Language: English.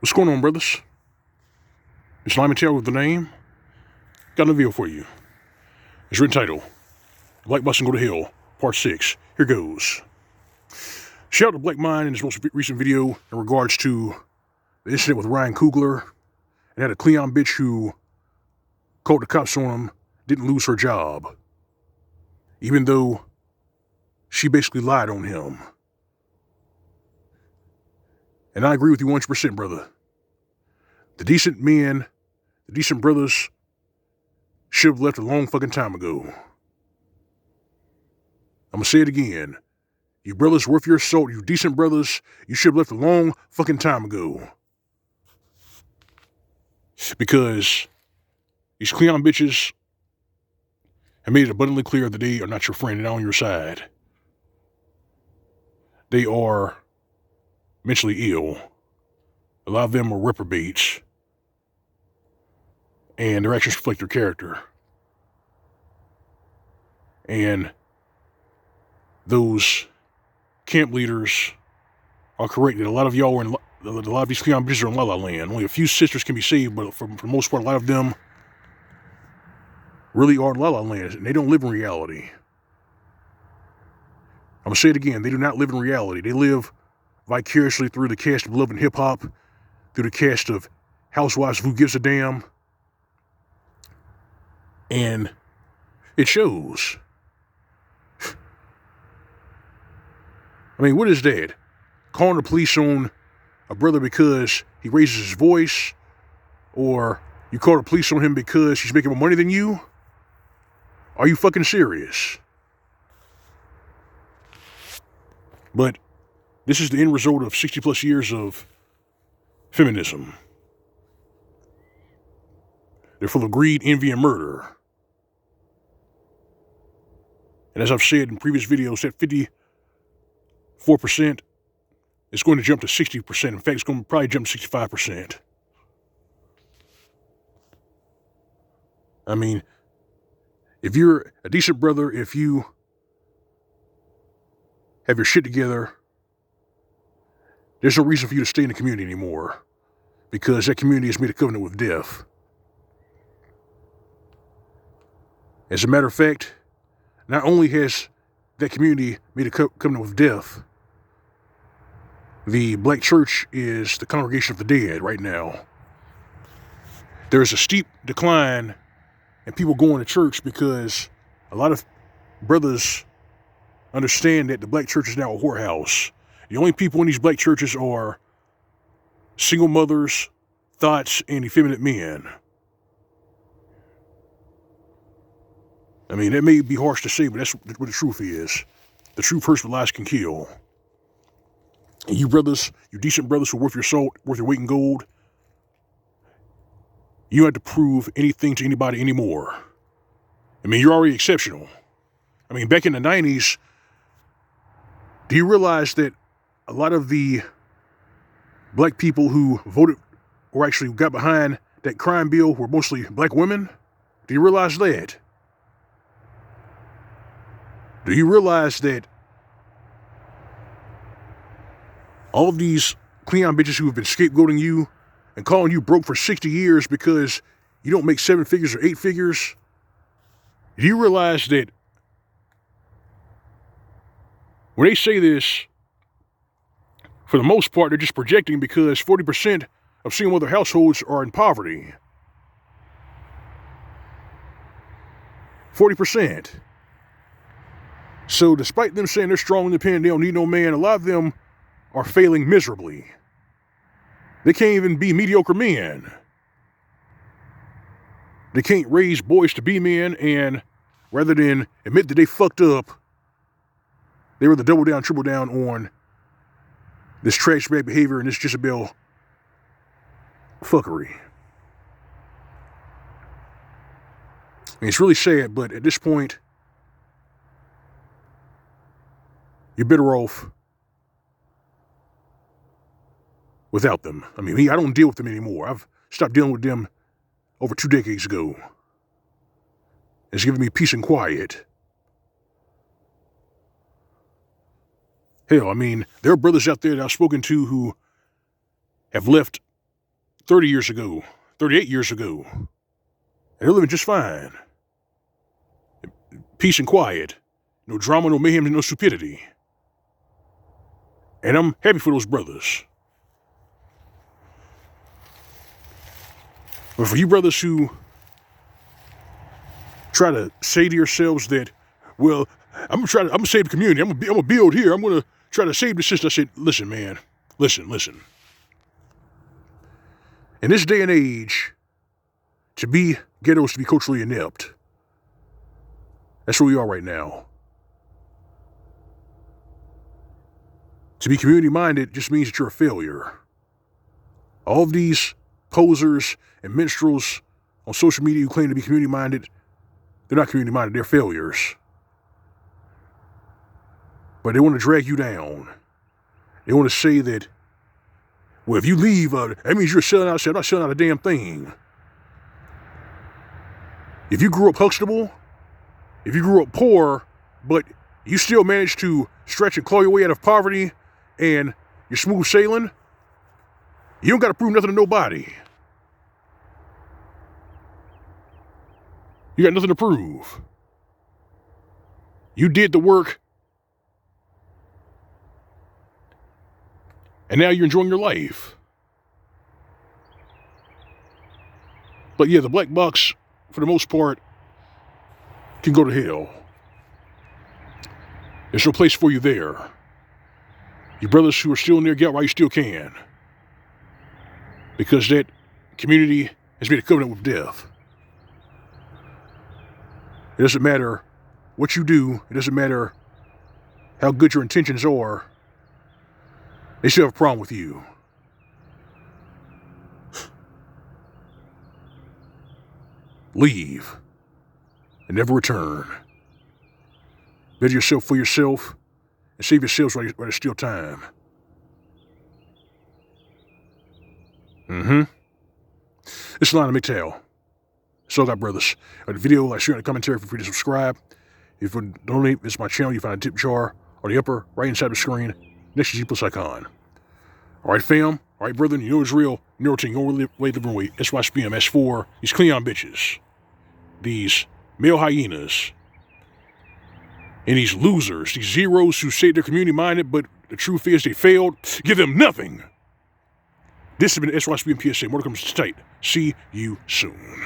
What's going on, brothers? It's Lyman Taylor with the name. Got a video for you. It's written title, Black Bus and Go to Hell, Part 6. Here goes. Shout out to Black Mind in his most recent video in regards to the incident with Ryan Coogler and had a Cleon bitch who called the cops on him, didn't lose her job, even though she basically lied on him. And I agree with you 100%, brother. The decent men, the decent brothers should have left a long fucking time ago. I'm gonna say it again. You brothers worth your salt, you decent brothers, you should have left a long fucking time ago. Because these Cleon bitches have made it abundantly clear that they are not your friend and not on your side. They are mentally ill. A lot of them are reprobates. And their actions reflect their character. And those camp leaders are correct that a lot of y'all are in, a lot of these Cleon bitches are in La La Land. Only a few sisters can be saved, but for the most part, a lot of them really are in La La Land, and they don't live in reality. I'm gonna say it again, they do not live in reality. They live vicariously through the cast of Love and Hip Hop, through the cast of Housewives of Who Gives a Damn, and it shows. I mean, what is that? Calling the police on a brother because he raises his voice, or you call the police on him because he's making more money than you? Are you fucking serious? But this is the end result of 60 plus years of feminism. They're full of greed, envy, and murder. And as I've said in previous videos, that 54% is going to jump to 60%. In fact, it's going to probably jump to 65%. I mean, if you're a decent brother, if you have your shit together, there's no reason for you to stay in the community anymore, because that community has made a covenant with death. As a matter of fact, not only has that community made a covenant with death, the black church is the congregation of the dead right now. There's a steep decline in people going to church because a lot of brothers understand that the black church is now a whorehouse. The only people in these black churches are single mothers, thoughts, and effeminate men. I mean, that may be harsh to say, but that's what the truth is. The truth hurts, but lies can kill. And you brothers, you decent brothers who are worth your salt, worth your weight in gold, you don't have to prove anything to anybody anymore. I mean, you're already exceptional. I mean, back in the 90s, do you realize that a lot of the black people who voted or actually got behind that crime bill were mostly black women? Do you realize that? Do you realize that all of these Cleon bitches who have been scapegoating you and calling you broke for 60 years because you don't make 7 figures or 8 figures, do you realize that when they say this, for the most part, they're just projecting because 40% of single mother households are in poverty. 40%. So despite them saying they're strong, independent, they don't need no man, a lot of them are failing miserably. They can't even be mediocre men. They can't raise boys to be men, and rather than admit that they fucked up, they rather double down, triple down on this trash bag behavior and this Jezebel fuckery. I mean, it's really sad, but at this point, you're better off without them. I mean, I don't deal with them anymore. I've stopped dealing with them over 2 decades ago. It's given me peace and quiet. Hell, I mean, there are brothers out there that I've spoken to who have left 30 years ago, 38 years ago. And they're living just fine. Peace and quiet. No drama, no mayhem, no stupidity. And I'm happy for those brothers. But for you brothers who try to say to yourselves that, well, I'm gonna save the community. I'm gonna build here. I'm gonna try to save the system. I said, listen, man, listen. In this day and age, to be ghetto is to be culturally inept. That's where we are right now. To be community-minded just means that you're a failure. All of these posers and minstrels on social media who claim to be community-minded, they're not community-minded, they're failures. But they want to drag you down. They want to say that, well, if you leave, that means you're selling out. I said, I'm not selling out a damn thing. If you grew up Huxtable, if you grew up poor, but you still managed to stretch and claw your way out of poverty and you're smooth sailing, you don't got to prove nothing to nobody. You got nothing to prove. You did the work, and now you're enjoying your life. But yeah, the black box, for the most part, can go to hell. There's no place for you there. You brothers who are still in there, get out while you still can. Because that community has made a covenant with death. It doesn't matter what you do. It doesn't matter how good your intentions are. They still have a problem with you. Leave and never return. Better yourself for yourself and save yourselves while there's still time. This is Lionel McTail. So got brothers. The video, like, share, and commentary, feel free to subscribe. If you donate, it's my channel. You find a tip jar on the upper right hand side of the screen next to the G+ icon. All right, fam. All right, brethren. You know it's real. Neuroting, your way, living way. SYSBM, S4. These Cleon bitches. These male hyenas. And these losers. These zeros who say they're community-minded, but the truth is they failed. Give them nothing. This has been SYSBM PSA. More to come to tight. See you soon.